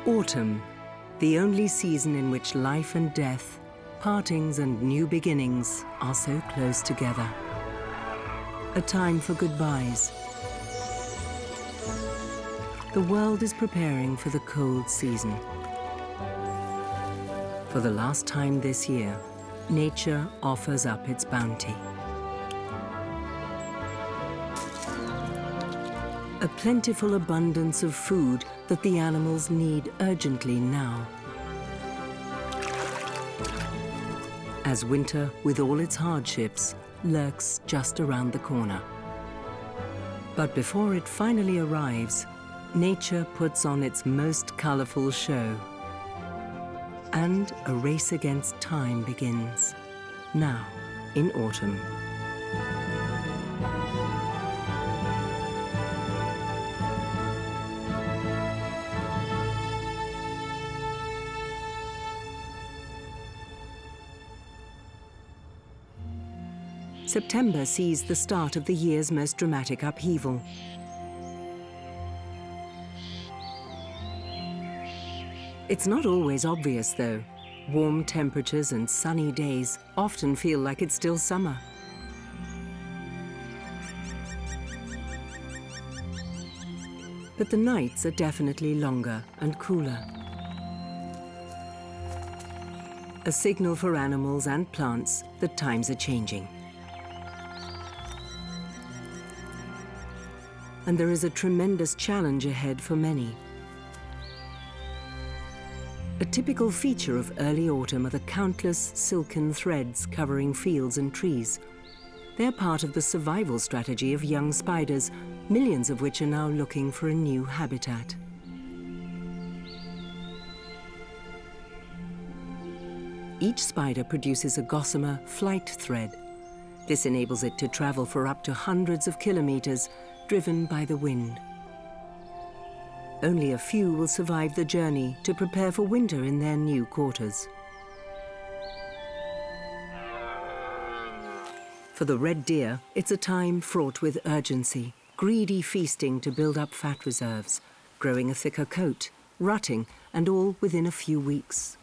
Autumn, the only season in which life and death, partings and new beginnings are so close together. A time for goodbyes. The world is preparing for the cold season. For the last time this year, nature offers up its bounty. A plentiful abundance of food that the animals need urgently now. As winter, with all its hardships, lurks just around the corner. But before it finally arrives, nature puts on its most colorful show. And a race against time begins, now in autumn. September sees the start of the year's most dramatic upheaval. It's not always obvious, though. Warm temperatures and sunny days often feel like it's still summer. But the nights are definitely longer and cooler. A signal for animals and plants that times are changing. And there is a tremendous challenge ahead for many. A typical feature of early autumn are the countless silken threads covering fields and trees. They're part of the survival strategy of young spiders, millions of which are now looking for a new habitat. Each spider produces a gossamer flight thread. This enables it to travel for up to hundreds of kilometers, driven by the wind. Only a few will survive the journey to prepare for winter in their new quarters. For the red deer, it's a time fraught with urgency, greedy feasting to build up fat reserves, growing a thicker coat, rutting, and all within a few weeks.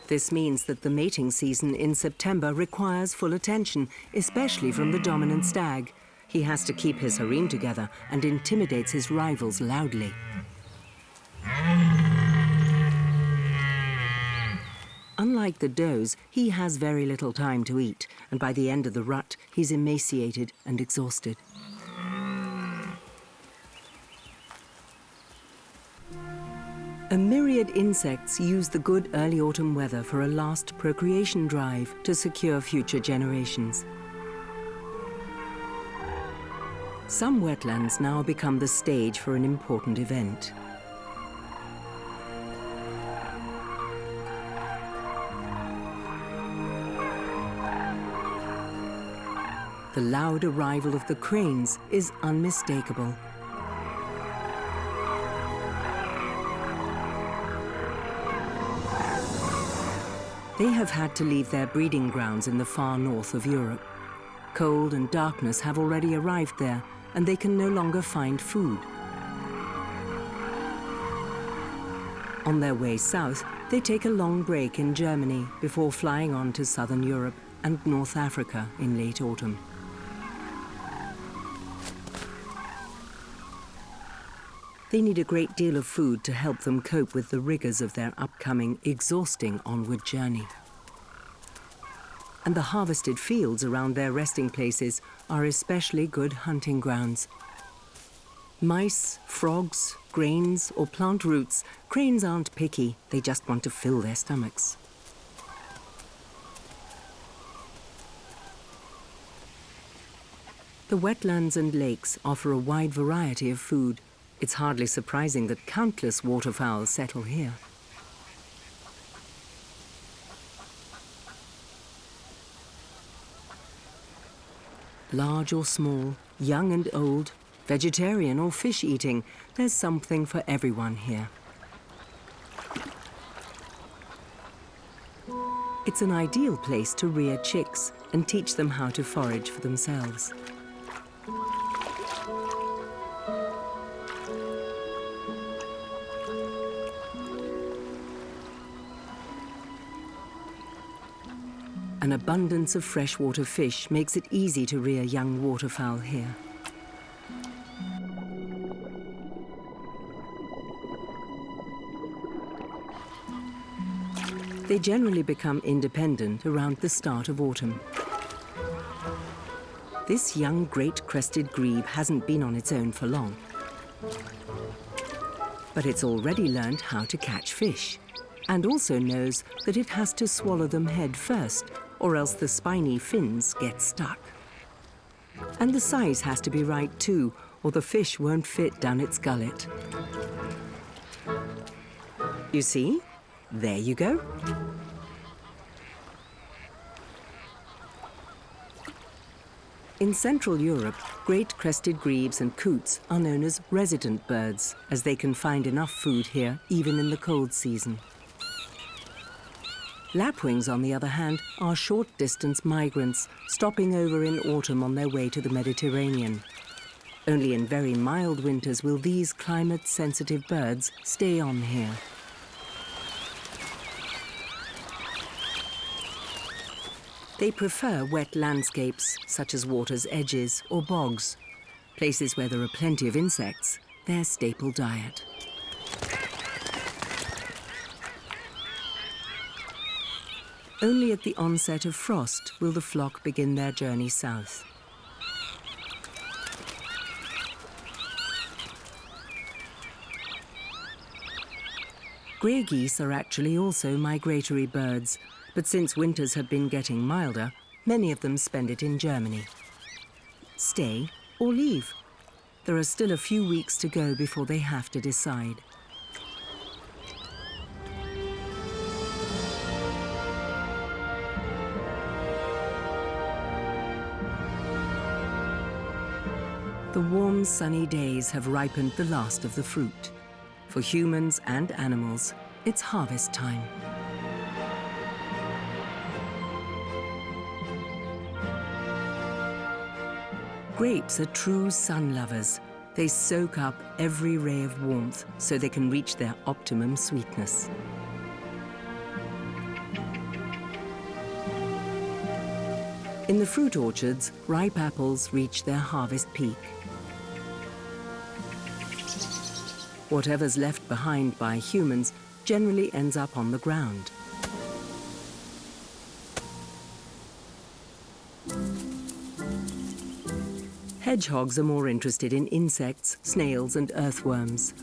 This means that the mating season in September requires full attention, especially from the dominant stag. He has to keep his harem together and intimidates his rivals loudly. Unlike the does, he has very little time to eat, and by the end of the rut, he's emaciated and exhausted. A myriad insects use the good early autumn weather for a last procreation drive to secure future generations. Some wetlands now become the stage for an important event. The loud arrival of the cranes is unmistakable. They have had to leave their breeding grounds in the far north of Europe. Cold and darkness have already arrived there, and they can no longer find food. On their way south, they take a long break in Germany before flying on to southern Europe and North Africa in late autumn. They need a great deal of food to help them cope with the rigors of their upcoming, exhausting onward journey. And the harvested fields around their resting places are especially good hunting grounds. Mice, frogs, grains, or plant roots, cranes aren't picky, they just want to fill their stomachs. The wetlands and lakes offer a wide variety of food. It's hardly surprising that countless waterfowl settle here. Large or small, young and old, vegetarian or fish-eating, there's something for everyone here. It's an ideal place to rear chicks and teach them how to forage for themselves. An abundance of freshwater fish makes it easy to rear young waterfowl here. They generally become independent around the start of autumn. This young great-crested grebe hasn't been on its own for long, but it's already learned how to catch fish, and also knows that it has to swallow them head first, or else the spiny fins get stuck. And the size has to be right too, or the fish won't fit down its gullet. You see? There you go. In Central Europe, great crested grebes and coots are known as resident birds, as they can find enough food here even in the cold season. Lapwings, on the other hand, are short-distance migrants, stopping over in autumn on their way to the Mediterranean. Only in very mild winters will these climate-sensitive birds stay on here. They prefer wet landscapes, such as water's edges or bogs, places where there are plenty of insects, their staple diet. Only at the onset of frost will the flock begin their journey south. Grey geese are actually also migratory birds, but since winters have been getting milder, many of them spend it in Germany. Stay or leave? There are still a few weeks to go before they have to decide. The warm, sunny days have ripened the last of the fruit. For humans and animals, it's harvest time. Grapes are true sun lovers. They soak up every ray of warmth so they can reach their optimum sweetness. In the fruit orchards, ripe apples reach their harvest peak. Whatever's left behind by humans generally ends up on the ground. Hedgehogs are more interested in insects, snails, and earthworms.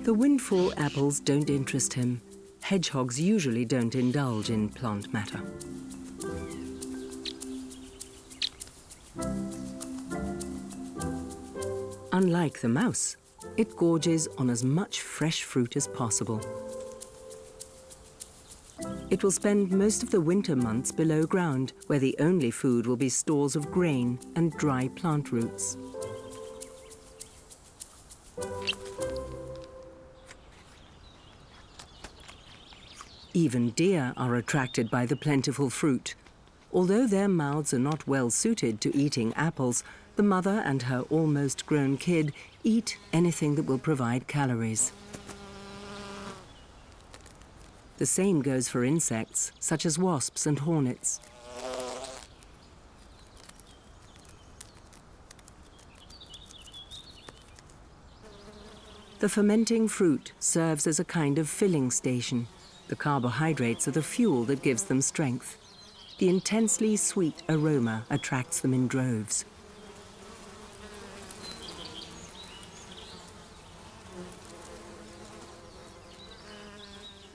The windfall apples don't interest him. Hedgehogs usually don't indulge in plant matter. Unlike the mouse, it gorges on as much fresh fruit as possible. It will spend most of the winter months below ground, where the only food will be stores of grain and dry plant roots. Even deer are attracted by the plentiful fruit. Although their mouths are not well suited to eating apples, the mother and her almost grown kid eat anything that will provide calories. The same goes for insects, such as wasps and hornets. The fermenting fruit serves as a kind of filling station. The carbohydrates are the fuel that gives them strength. The intensely sweet aroma attracts them in droves.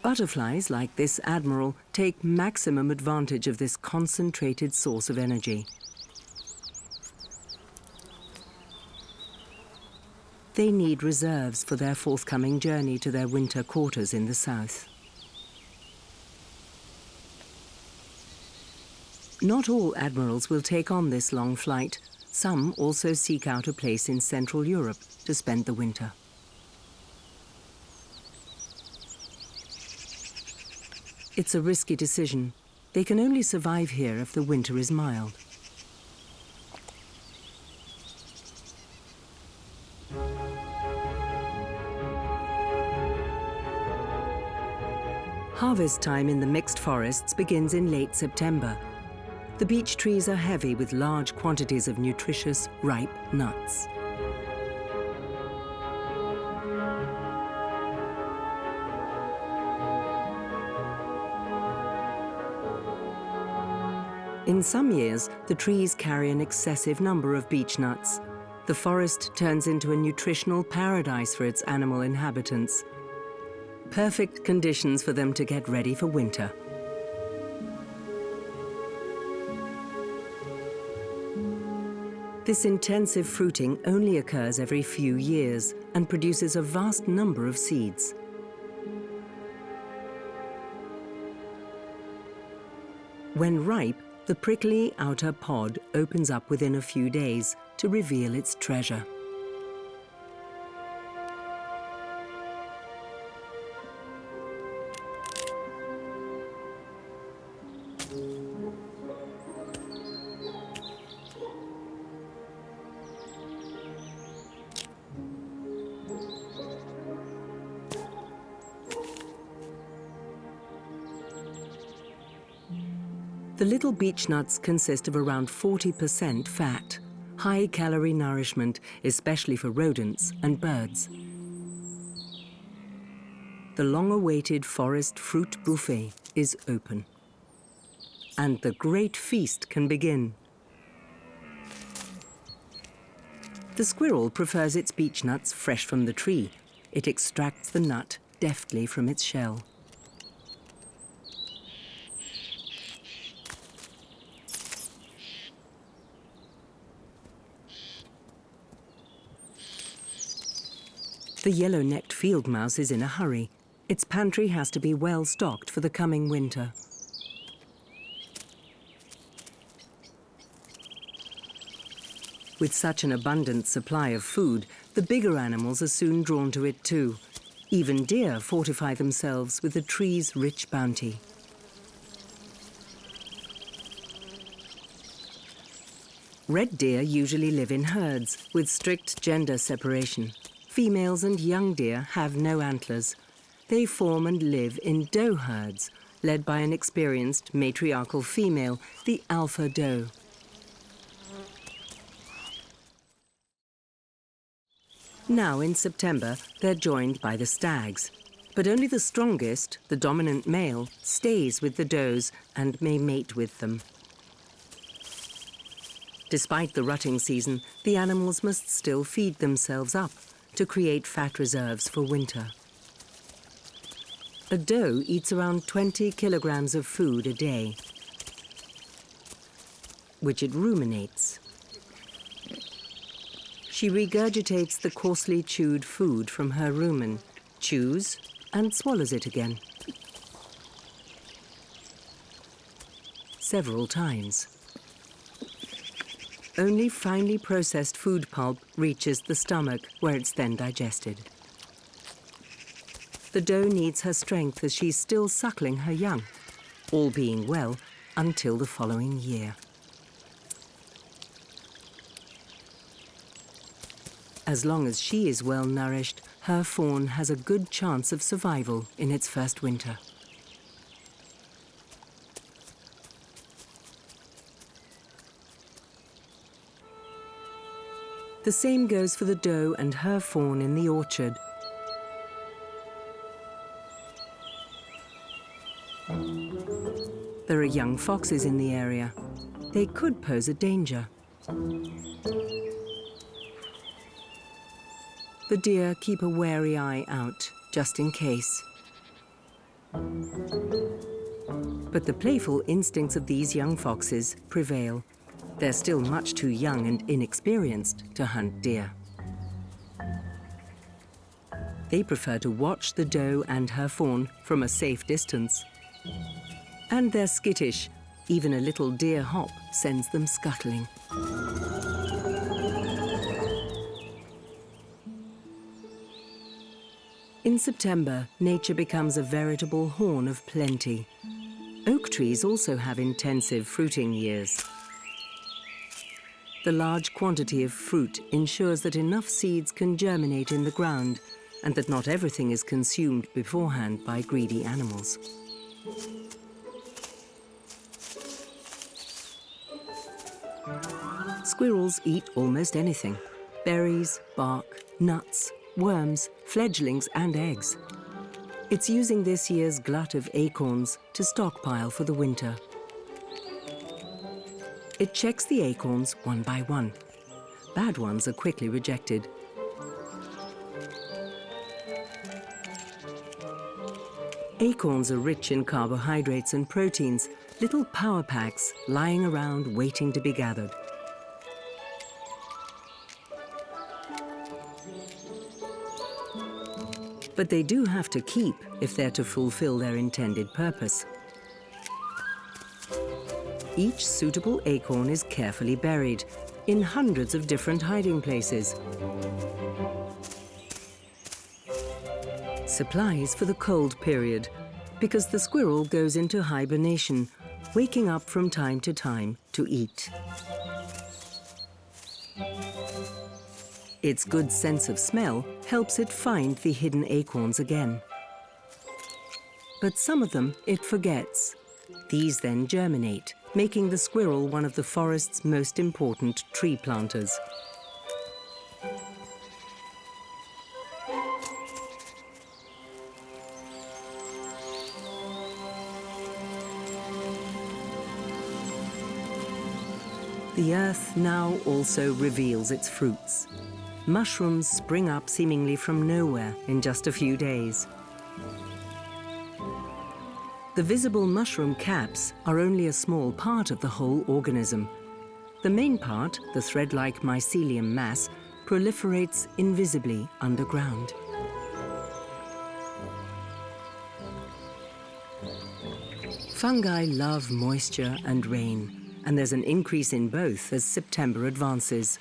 Butterflies, like this admiral, take maximum advantage of this concentrated source of energy. They need reserves for their forthcoming journey to their winter quarters in the south. Not all admirals will take on this long flight. Some also seek out a place in Central Europe to spend the winter. It's a risky decision. They can only survive here if the winter is mild. Harvest time in the mixed forests begins in late September. The beech trees are heavy with large quantities of nutritious, ripe nuts. In some years, the trees carry an excessive number of beech nuts. The forest turns into a nutritional paradise for its animal inhabitants. Perfect conditions for them to get ready for winter. This intensive fruiting only occurs every few years and produces a vast number of seeds. When ripe, the prickly outer pod opens up within a few days to reveal its treasure. The little beech nuts consist of around 40% fat, high-calorie nourishment, especially for rodents and birds. The long-awaited forest fruit buffet is open. And the great feast can begin. The squirrel prefers its beech nuts fresh from the tree. It extracts the nut deftly from its shell. The yellow-necked field mouse is in a hurry. Its pantry has to be well stocked for the coming winter. With such an abundant supply of food, the bigger animals are soon drawn to it too. Even deer fortify themselves with the tree's rich bounty. Red deer usually live in herds with strict gender separation. Females and young deer have no antlers. They form and live in doe herds, led by an experienced matriarchal female, the alpha doe. Now in September, they're joined by the stags. But only the strongest, the dominant male, stays with the does and may mate with them. Despite the rutting season, the animals must still feed themselves up to create fat reserves for winter. A doe eats around 20 kilograms of food a day, which it ruminates. She regurgitates the coarsely chewed food from her rumen, chews and swallows it again. Several times. Only finely processed food pulp reaches the stomach, where it's then digested. The doe needs her strength as she's still suckling her young, all being well until the following year. As long as she is well nourished, her fawn has a good chance of survival in its first winter. The same goes for the doe and her fawn in the orchard. There are young foxes in the area. They could pose a danger. The deer keep a wary eye out, just in case. But the playful instincts of these young foxes prevail. They're still much too young and inexperienced to hunt deer. They prefer to watch the doe and her fawn from a safe distance. And they're skittish. Even a little deer hop sends them scuttling. In September, nature becomes a veritable horn of plenty. Oak trees also have intensive fruiting years. The large quantity of fruit ensures that enough seeds can germinate in the ground and that not everything is consumed beforehand by greedy animals. Squirrels eat almost anything: berries, bark, nuts, worms, fledglings and eggs. It's using this year's glut of acorns to stockpile for the winter. It checks the acorns one by one. Bad ones are quickly rejected. Acorns are rich in carbohydrates and proteins, little power packs lying around waiting to be gathered. But they do have to keep if they're to fulfill their intended purpose. Each suitable acorn is carefully buried in hundreds of different hiding places. Supplies for the cold period, because the squirrel goes into hibernation, waking up from time to time to eat. Its good sense of smell helps it find the hidden acorns again. But some of them it forgets. These then germinate, making the squirrel one of the forest's most important tree planters. The earth now also reveals its fruits. Mushrooms spring up seemingly from nowhere in just a few days. The visible mushroom caps are only a small part of the whole organism. The main part, the thread-like mycelium mass, proliferates invisibly underground. Fungi love moisture and rain, and there's an increase in both as September advances.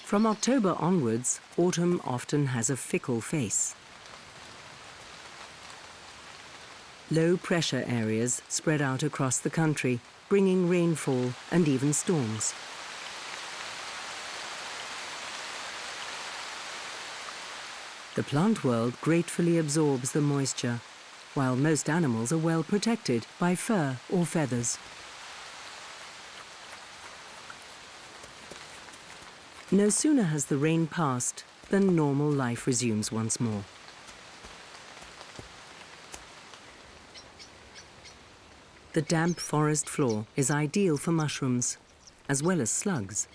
From October onwards, autumn often has a fickle face. Low-pressure areas spread out across the country, bringing rainfall and even storms. The plant world gratefully absorbs the moisture, while most animals are well protected by fur or feathers. No sooner has the rain passed than normal life resumes once more. The damp forest floor is ideal for mushrooms, as well as slugs.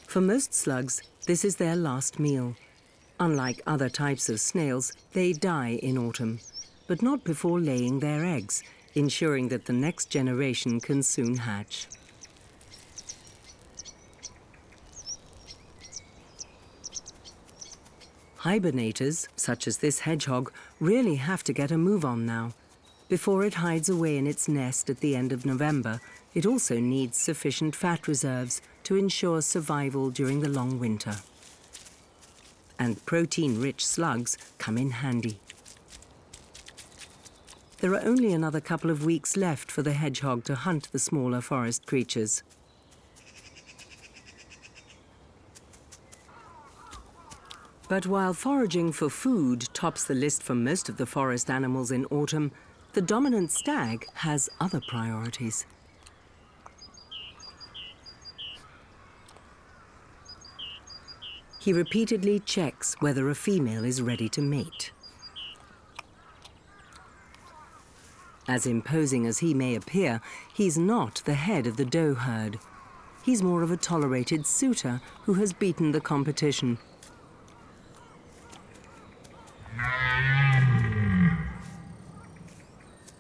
For most slugs, this is their last meal. Unlike other types of snails, they die in autumn, but not before laying their eggs, ensuring that the next generation can soon hatch. Hibernators, such as this hedgehog, really have to get a move on now. Before it hides away in its nest at the end of November, it also needs sufficient fat reserves to ensure survival during the long winter. And protein-rich slugs come in handy. There are only another couple of weeks left for the hedgehog to hunt the smaller forest creatures. But while foraging for food tops the list for most of the forest animals in autumn, the dominant stag has other priorities. He repeatedly checks whether a female is ready to mate. As imposing as he may appear, he's not the head of the doe herd. He's more of a tolerated suitor who has beaten the competition.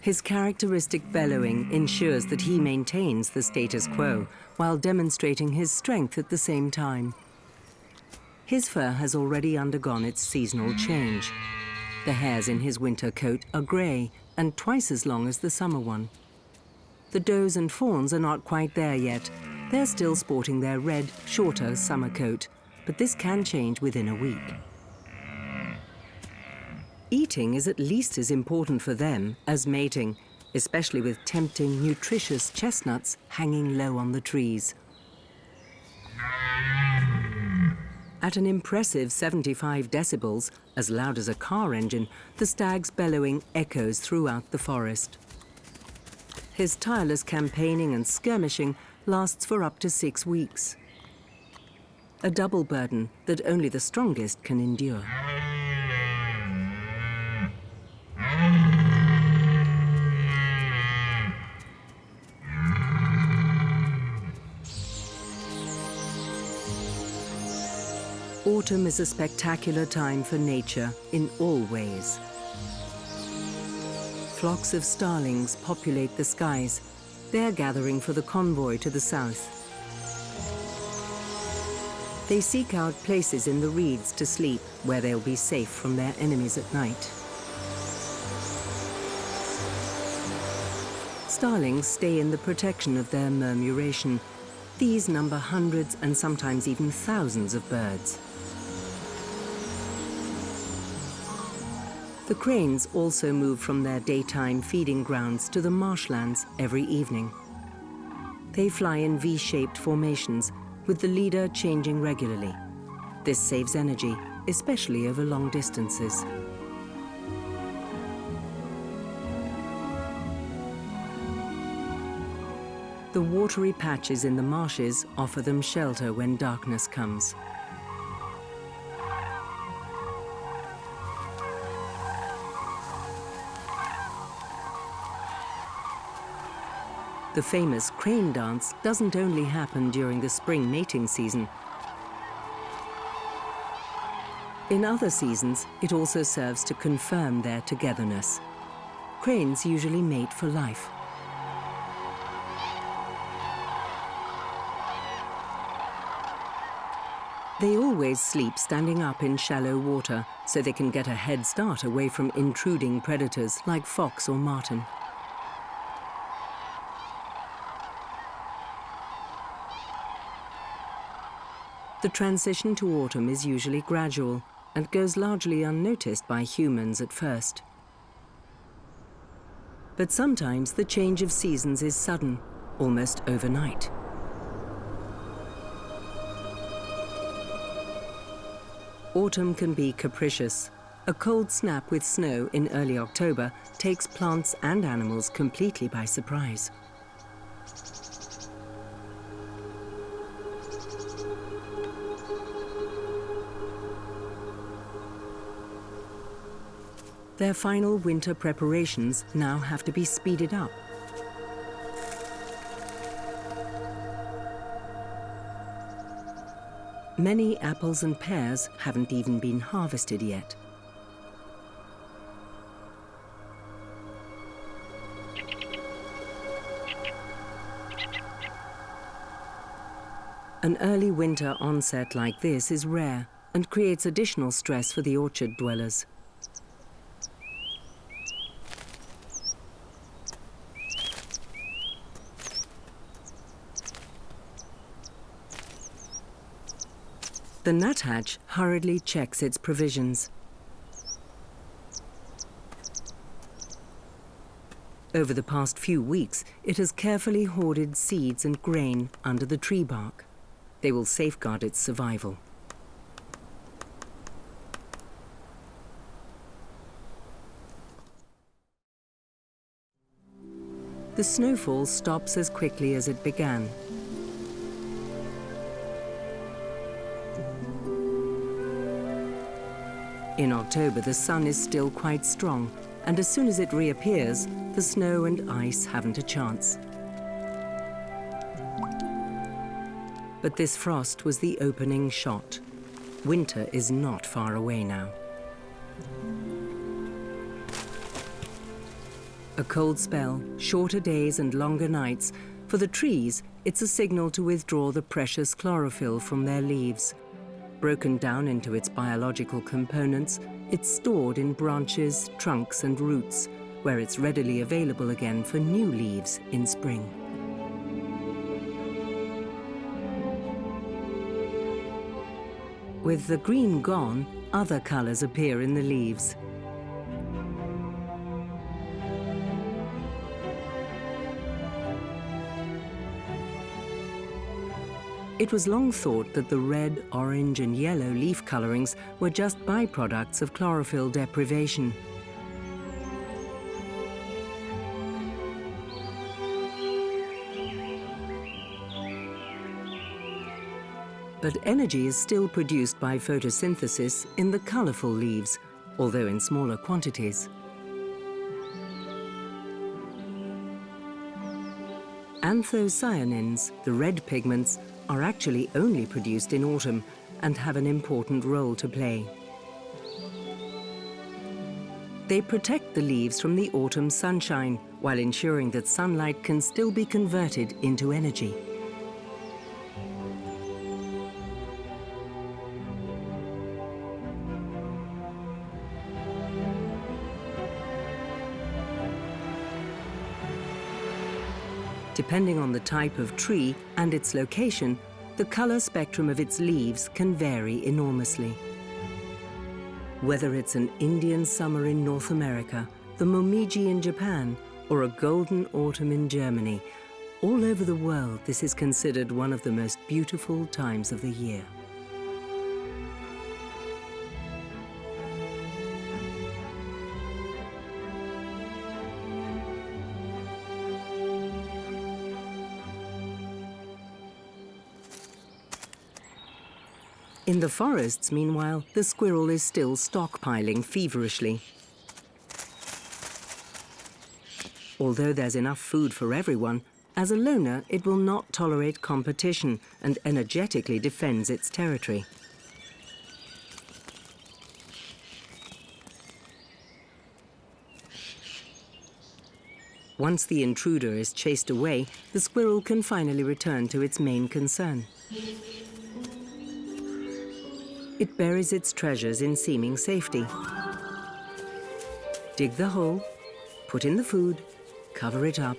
His characteristic bellowing ensures that he maintains the status quo while demonstrating his strength at the same time. His fur has already undergone its seasonal change. The hairs in his winter coat are grey and twice as long as the summer one. The does and fawns are not quite there yet. They're still sporting their red, shorter summer coat, but this can change within a week. Eating is at least as important for them as mating, especially with tempting, nutritious chestnuts hanging low on the trees. At an impressive 75 decibels, as loud as a car engine, the stag's bellowing echoes throughout the forest. His tireless campaigning and skirmishing lasts for up to 6 weeks. A double burden that only the strongest can endure. Autumn is a spectacular time for nature in all ways. Flocks of starlings populate the skies. They're gathering for the convoy to the south. They seek out places in the reeds to sleep where they'll be safe from their enemies at night. Starlings stay in the protection of their murmuration. These number hundreds and sometimes even thousands of birds. The cranes also move from their daytime feeding grounds to the marshlands every evening. They fly in V-shaped formations, with the leader changing regularly. This saves energy, especially over long distances. The watery patches in the marshes offer them shelter when darkness comes. The famous crane dance doesn't only happen during the spring mating season. In other seasons, it also serves to confirm their togetherness. Cranes usually mate for life. They always sleep standing up in shallow water, so they can get a head start away from intruding predators like fox or marten. The transition to autumn is usually gradual and goes largely unnoticed by humans at first. But sometimes the change of seasons is sudden, almost overnight. Autumn can be capricious. A cold snap with snow in early October takes plants and animals completely by surprise. Their final winter preparations now have to be speeded up. Many apples and pears haven't even been harvested yet. An early winter onset like this is rare and creates additional stress for the orchard dwellers. The nuthatch hurriedly checks its provisions. Over the past few weeks, it has carefully hoarded seeds and grain under the tree bark. They will safeguard its survival. The snowfall stops as quickly as it began. In October, the sun is still quite strong, and as soon as it reappears, the snow and ice haven't a chance. But this frost was the opening shot. Winter is not far away now. A cold spell, shorter days and longer nights. For the trees, it's a signal to withdraw the precious chlorophyll from their leaves. Broken down into its biological components, it's stored in branches, trunks and roots, where it's readily available again for new leaves in spring. With the green gone, other colors appear in the leaves. It was long thought that the red, orange, and yellow leaf colorings were just byproducts of chlorophyll deprivation. But energy is still produced by photosynthesis in the colorful leaves, although in smaller quantities. Anthocyanins, the red pigments, are actually only produced in autumn and have an important role to play. They protect the leaves from the autumn sunshine while ensuring that sunlight can still be converted into energy. Depending on the type of tree and its location, the color spectrum of its leaves can vary enormously. Whether it's an Indian summer in North America, the momiji in Japan, or a golden autumn in Germany, all over the world this is considered one of the most beautiful times of the year. In the forests, meanwhile, the squirrel is still stockpiling feverishly. Although there's enough food for everyone, as a loner, it will not tolerate competition and energetically defends its territory. Once the intruder is chased away, the squirrel can finally return to its main concern. It buries its treasures in seeming safety. Dig the hole, put in the food, cover it up.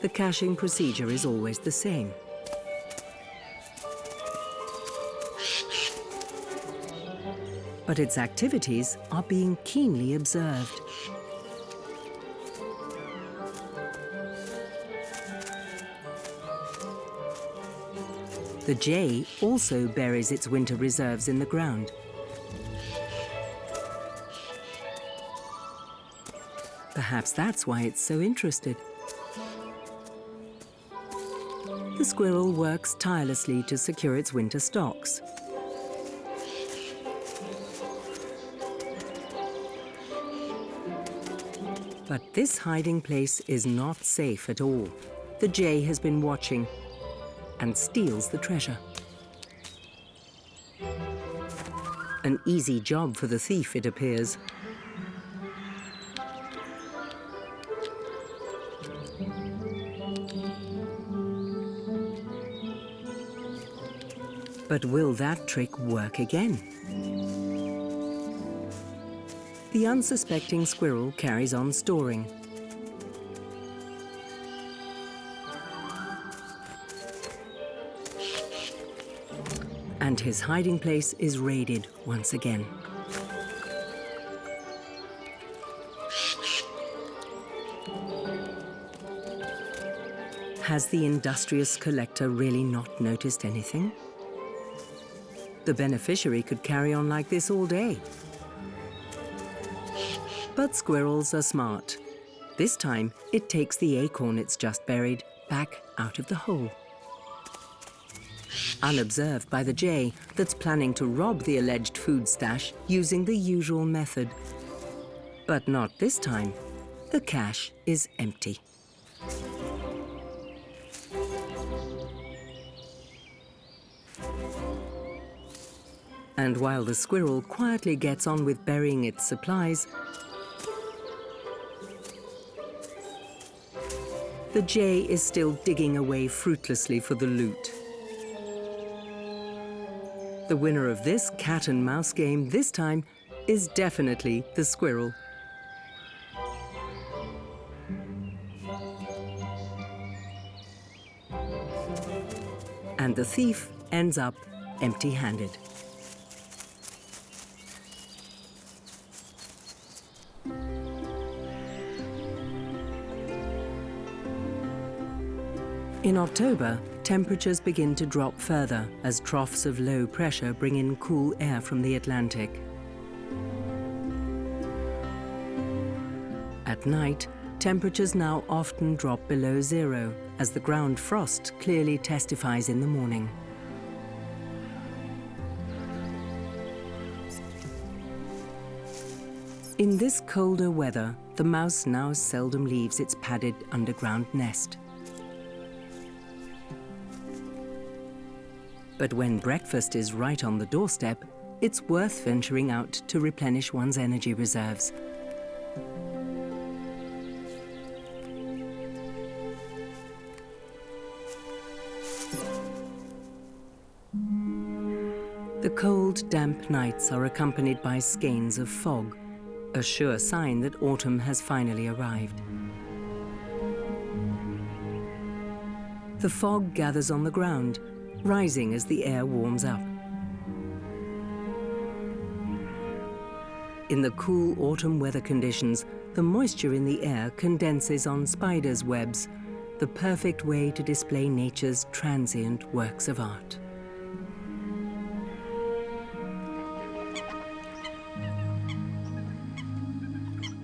The caching procedure is always the same. But its activities are being keenly observed. The jay also buries its winter reserves in the ground. Perhaps that's why it's so interested. The squirrel works tirelessly to secure its winter stocks. But this hiding place is not safe at all. The jay has been watching and steals the treasure. An easy job for the thief, it appears. But will that trick work again? The unsuspecting squirrel carries on storing. And his hiding place is raided once again. Has the industrious collector really not noticed anything? The beneficiary could carry on like this all day. But squirrels are smart. This time, it takes the acorn it's just buried back out of the hole. Unobserved by the jay that's planning to rob the alleged food stash using the usual method. But not this time. The cache is empty. And while the squirrel quietly gets on with burying its supplies, the jay is still digging away fruitlessly for the loot. The winner of this cat and mouse game this time is definitely the squirrel. And the thief ends up empty-handed. In October, temperatures begin to drop further as troughs of low pressure bring in cool air from the Atlantic. At night, temperatures now often drop below zero, as the ground frost clearly testifies in the morning. In this colder weather, the mouse now seldom leaves its padded underground nest. But when breakfast is right on the doorstep, it's worth venturing out to replenish one's energy reserves. The cold, damp nights are accompanied by skeins of fog, a sure sign that autumn has finally arrived. The fog gathers on the ground, rising as the air warms up. In the cool autumn weather conditions, the moisture in the air condenses on spiders' webs, the perfect way to display nature's transient works of art.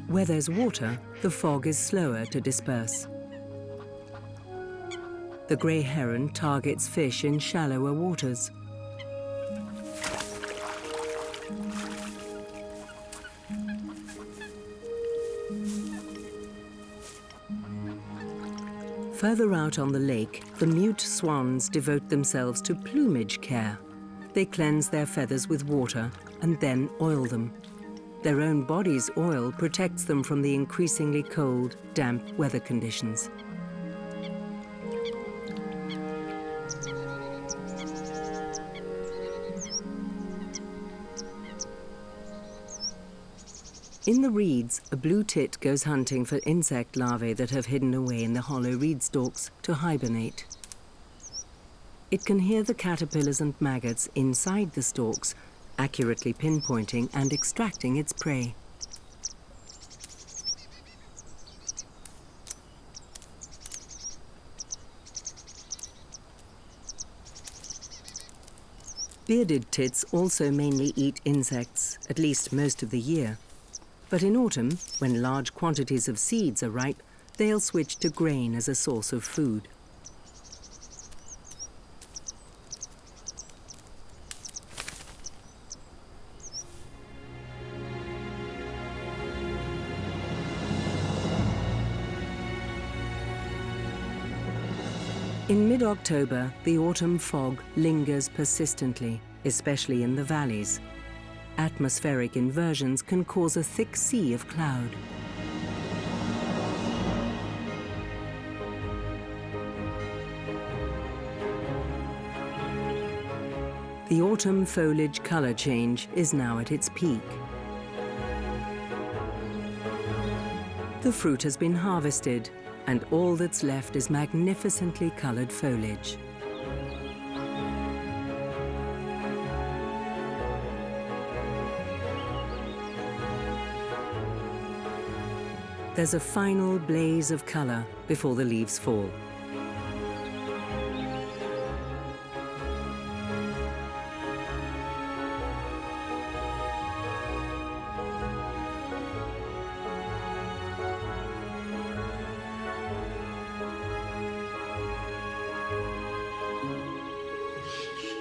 Where there's water, the fog is slower to disperse. The grey heron targets fish in shallower waters. Further out on the lake, the mute swans devote themselves to plumage care. They cleanse their feathers with water and then oil them. Their own body's oil protects them from the increasingly cold, damp weather conditions. In the reeds, a blue tit goes hunting for insect larvae that have hidden away in the hollow reed stalks to hibernate. It can hear the caterpillars and maggots inside the stalks, accurately pinpointing and extracting its prey. Bearded tits also mainly eat insects, at least most of the year. But in autumn, when large quantities of seeds are ripe, they'll switch to grain as a source of food. In mid-October, the autumn fog lingers persistently, especially in the valleys. Atmospheric inversions can cause a thick sea of cloud. The autumn foliage color change is now at its peak. The fruit has been harvested, and all that's left is magnificently colored foliage. There's a final blaze of color before the leaves fall.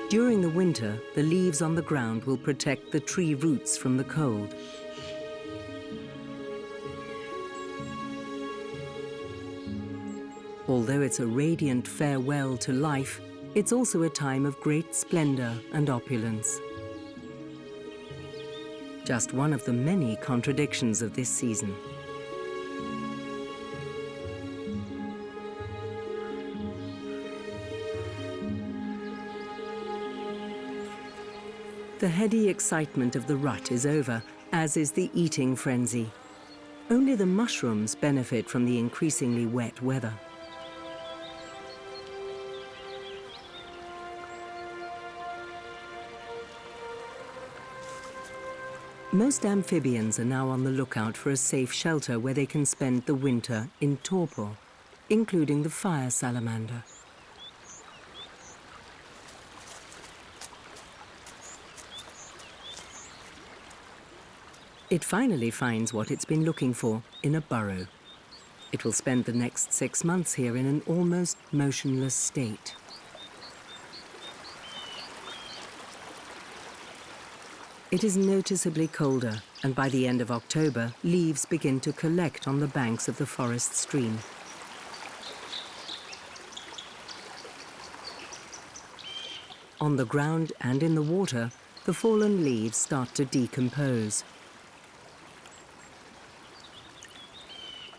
During the winter, the leaves on the ground will protect the tree roots from the cold. Although it's a radiant farewell to life, it's also a time of great splendor and opulence. Just one of the many contradictions of this season. The heady excitement of the rut is over, as is the eating frenzy. Only the mushrooms benefit from the increasingly wet weather. Most amphibians are now on the lookout for a safe shelter where they can spend the winter in torpor, including the fire salamander. It finally finds what it's been looking for in a burrow. It will spend the next 6 months here in an almost motionless state. It is noticeably colder, and by the end of October, leaves begin to collect on the banks of the forest stream. On the ground and in the water, the fallen leaves start to decompose.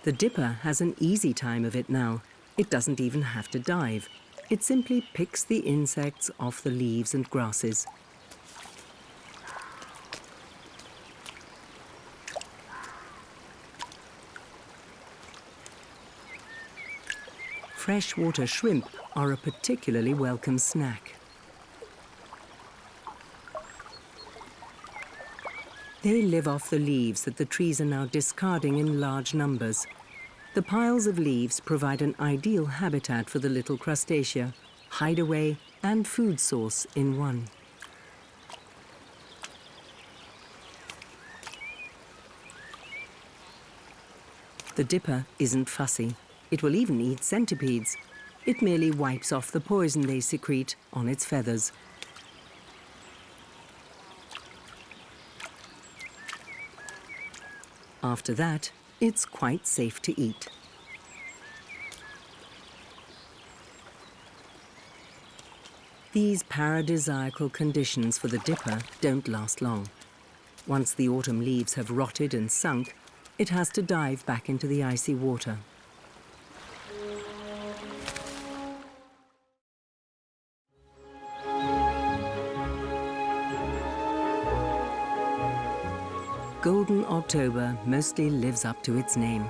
The dipper has an easy time of it now. It doesn't even have to dive. It simply picks the insects off the leaves and grasses. Freshwater shrimp are a particularly welcome snack. They live off the leaves that the trees are now discarding in large numbers. The piles of leaves provide an ideal habitat for the little crustacea, hideaway and food source in one. The dipper isn't fussy. It will even eat centipedes. It merely wipes off the poison they secrete on its feathers. After that, it's quite safe to eat. These paradisiacal conditions for the dipper don't last long. Once the autumn leaves have rotted and sunk, it has to dive back into the icy water. Golden October mostly lives up to its name.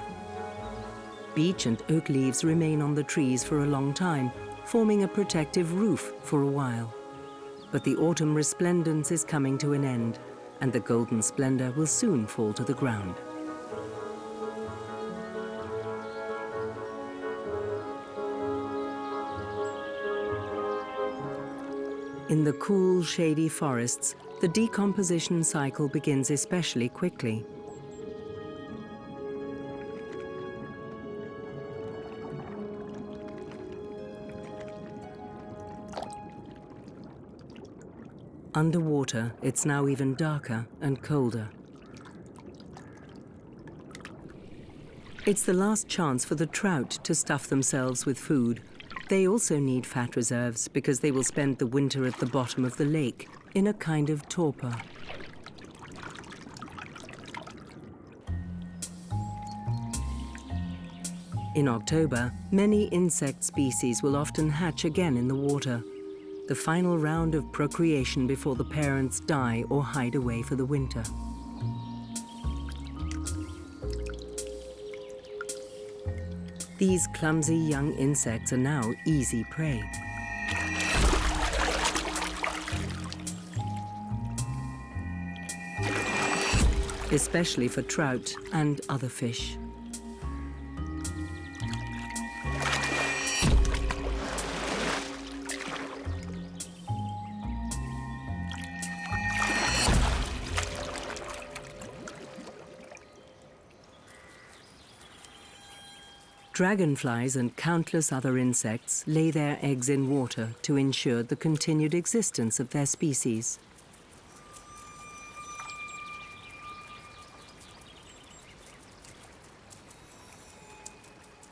Beech and oak leaves remain on the trees for a long time, forming a protective roof for a while. But the autumn resplendence is coming to an end, and the golden splendor will soon fall to the ground. In the cool, shady forests, the decomposition cycle begins especially quickly. Underwater, it's now even darker and colder. It's the last chance for the trout to stuff themselves with food. They also need fat reserves because they will spend the winter at the bottom of the lake in a kind of torpor. In October, many insect species will often hatch again in the water, the final round of procreation before the parents die or hide away for the winter. These clumsy young insects are now easy prey. Especially for trout and other fish. Dragonflies and countless other insects lay their eggs in water to ensure the continued existence of their species.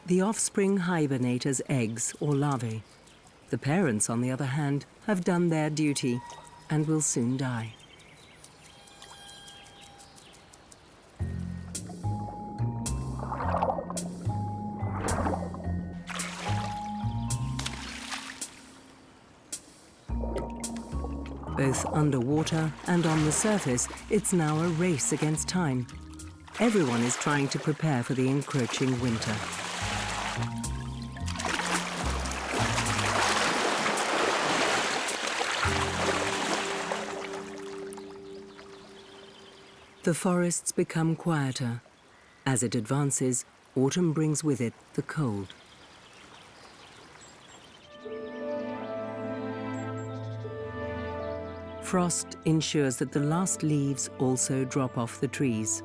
The offspring hibernate as eggs or larvae. The parents, on the other hand, have done their duty and will soon die. Both underwater and on the surface, it's now a race against time. Everyone is trying to prepare for the encroaching winter. The forests become quieter. As it advances, autumn brings with it the cold. Frost ensures that the last leaves also drop off the trees.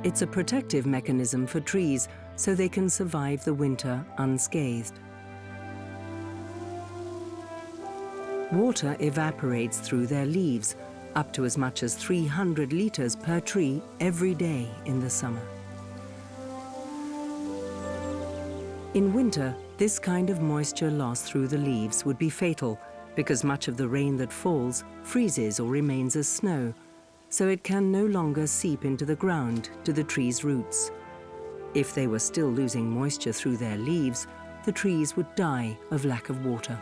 It's a protective mechanism for trees so they can survive the winter unscathed. Water evaporates through their leaves, up to as much as 300 litres per tree every day in the summer. In winter, this kind of moisture loss through the leaves would be fatal because much of the rain that falls freezes or remains as snow, so it can no longer seep into the ground to the tree's roots. If they were still losing moisture through their leaves, the trees would die of lack of water.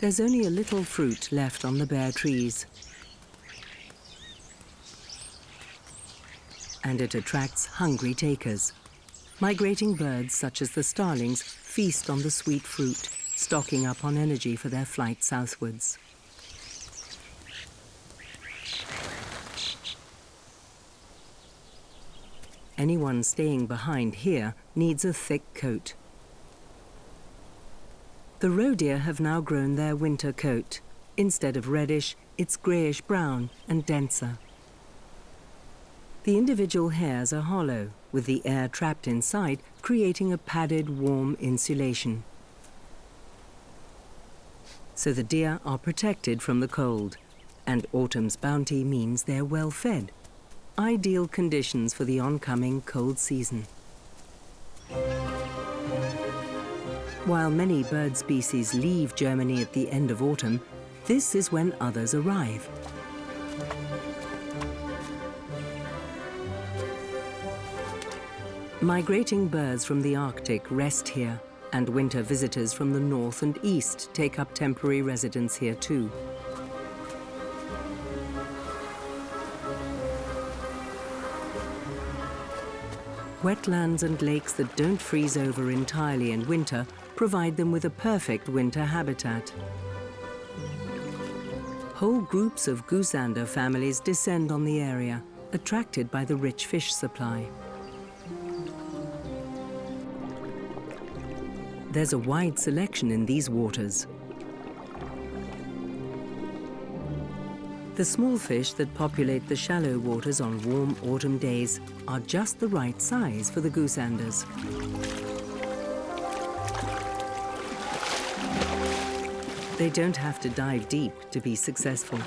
There's only a little fruit left on the bare trees. And it attracts hungry takers. Migrating birds such as the starlings feast on the sweet fruit, stocking up on energy for their flight southwards. Anyone staying behind here needs a thick coat. The roe deer have now grown their winter coat. Instead of reddish, it's greyish-brown and denser. The individual hairs are hollow, with the air trapped inside, creating a padded, warm insulation. So the deer are protected from the cold, and autumn's bounty means they're well fed. Ideal conditions for the oncoming cold season. While many bird species leave Germany at the end of autumn, this is when others arrive. Migrating birds from the Arctic rest here, and winter visitors from the north and east take up temporary residence here too. Wetlands and lakes that don't freeze over entirely in winter provide them with a perfect winter habitat. Whole groups of goosander families descend on the area, attracted by the rich fish supply. There's a wide selection in these waters. The small fish that populate the shallow waters on warm autumn days are just the right size for the goosanders. They don't have to dive deep to be successful.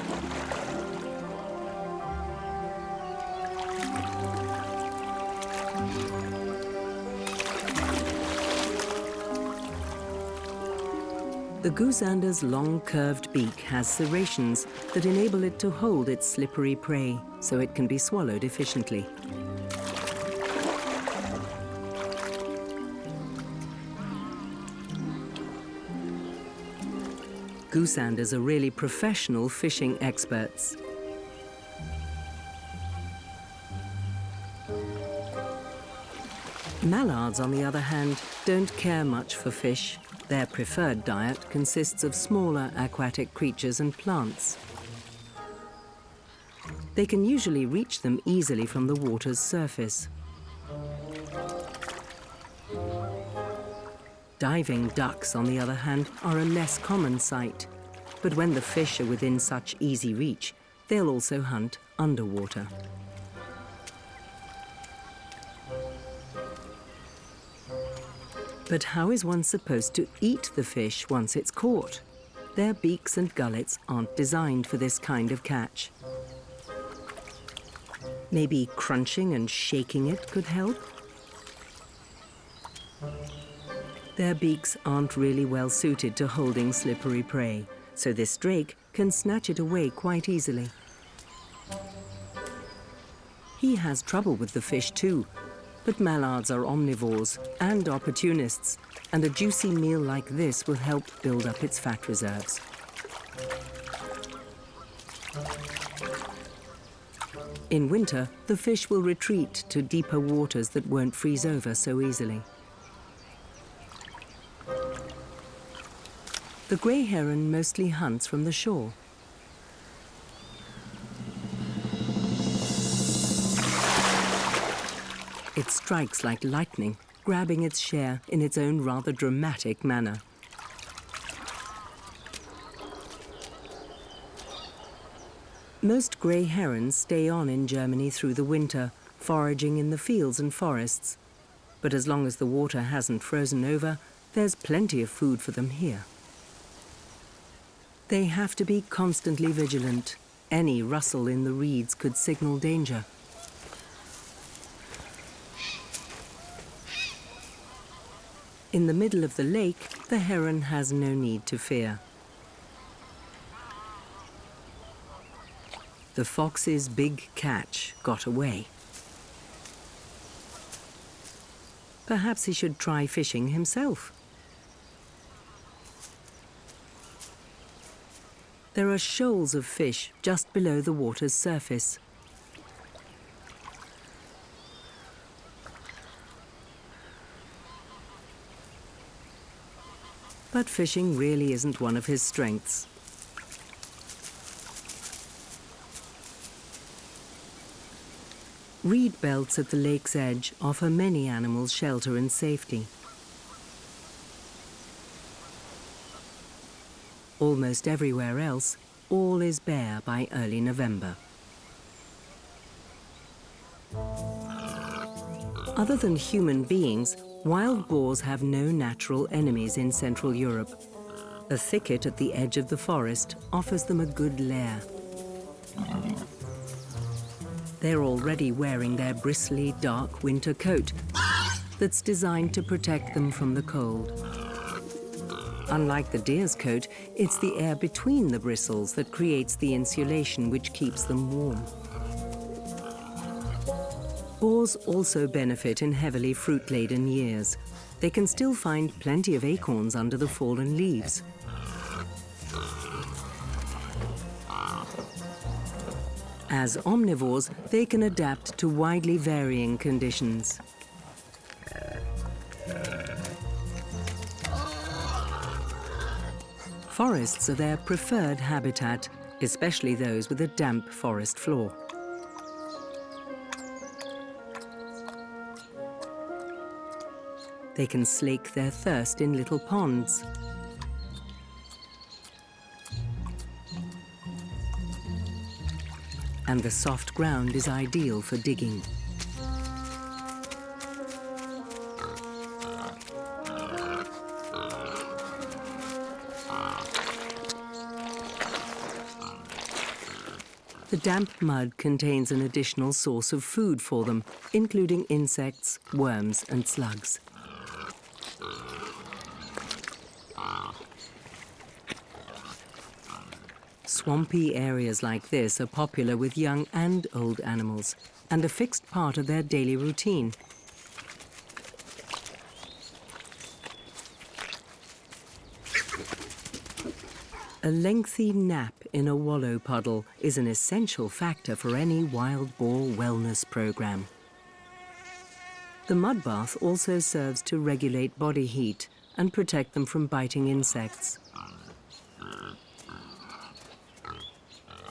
The goosander's long curved beak has serrations that enable it to hold its slippery prey so it can be swallowed efficiently. Goosanders are really professional fishing experts. Mallards, on the other hand, don't care much for fish. Their preferred diet consists of smaller aquatic creatures and plants. They can usually reach them easily from the water's surface. Diving ducks, on the other hand, are a less common sight. But when the fish are within such easy reach, they'll also hunt underwater. But how is one supposed to eat the fish once it's caught? Their beaks and gullets aren't designed for this kind of catch. Maybe crunching and shaking it could help? Their beaks aren't really well suited to holding slippery prey, so this drake can snatch it away quite easily. He has trouble with the fish too, but mallards are omnivores and opportunists, and a juicy meal like this will help build up its fat reserves. In winter, the fish will retreat to deeper waters that won't freeze over so easily. The grey heron mostly hunts from the shore. It strikes like lightning, grabbing its share in its own rather dramatic manner. Most grey herons stay on in Germany through the winter, foraging in the fields and forests. But as long as the water hasn't frozen over, there's plenty of food for them here. They have to be constantly vigilant. Any rustle in the reeds could signal danger. In the middle of the lake, the heron has no need to fear. The fox's big catch got away. Perhaps he should try fishing himself. There are shoals of fish just below the water's surface. But fishing really isn't one of his strengths. Reed belts at the lake's edge offer many animals shelter and safety. Almost everywhere else, all is bare by early November. Other than human beings, wild boars have no natural enemies in Central Europe. A thicket at the edge of the forest offers them a good lair. They're already wearing their bristly, dark winter coat that's designed to protect them from the cold. Unlike the deer's coat, it's the air between the bristles that creates the insulation which keeps them warm. Boars also benefit in heavily fruit-laden years. They can still find plenty of acorns under the fallen leaves. As omnivores, they can adapt to widely varying conditions. Forests are their preferred habitat, especially those with a damp forest floor. They can slake their thirst in little ponds. And the soft ground is ideal for digging. The damp mud contains an additional source of food for them, including insects, worms, and slugs. Swampy areas like this are popular with young and old animals, and a fixed part of their daily routine. A lengthy nap in a wallow puddle is an essential factor for any wild boar wellness program. The mud bath also serves to regulate body heat and protect them from biting insects.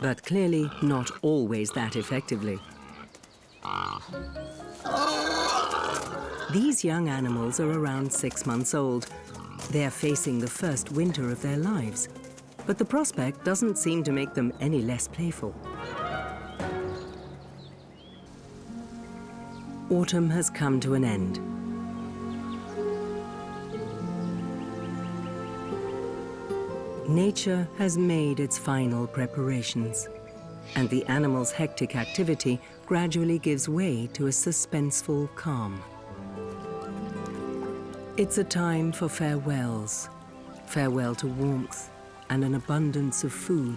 But clearly not always that effectively. These young animals are around 6 months old. They are facing the first winter of their lives, but the prospect doesn't seem to make them any less playful. Autumn has come to an end. Nature has made its final preparations, and the animals' hectic activity gradually gives way to a suspenseful calm. It's a time for farewells, farewell to warmth and an abundance of food.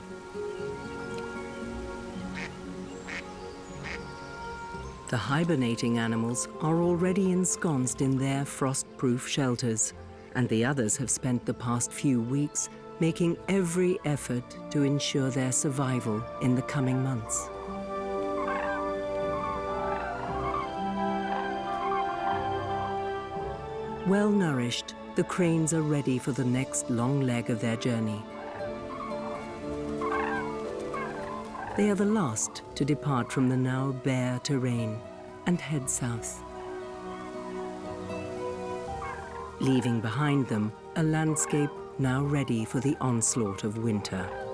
The hibernating animals are already ensconced in their frost-proof shelters, and the others have spent the past few weeks making every effort to ensure their survival in the coming months. Well-nourished, the cranes are ready for the next long leg of their journey. They are the last to depart from the now bare terrain and head south, leaving behind them a landscape now ready for the onslaught of winter.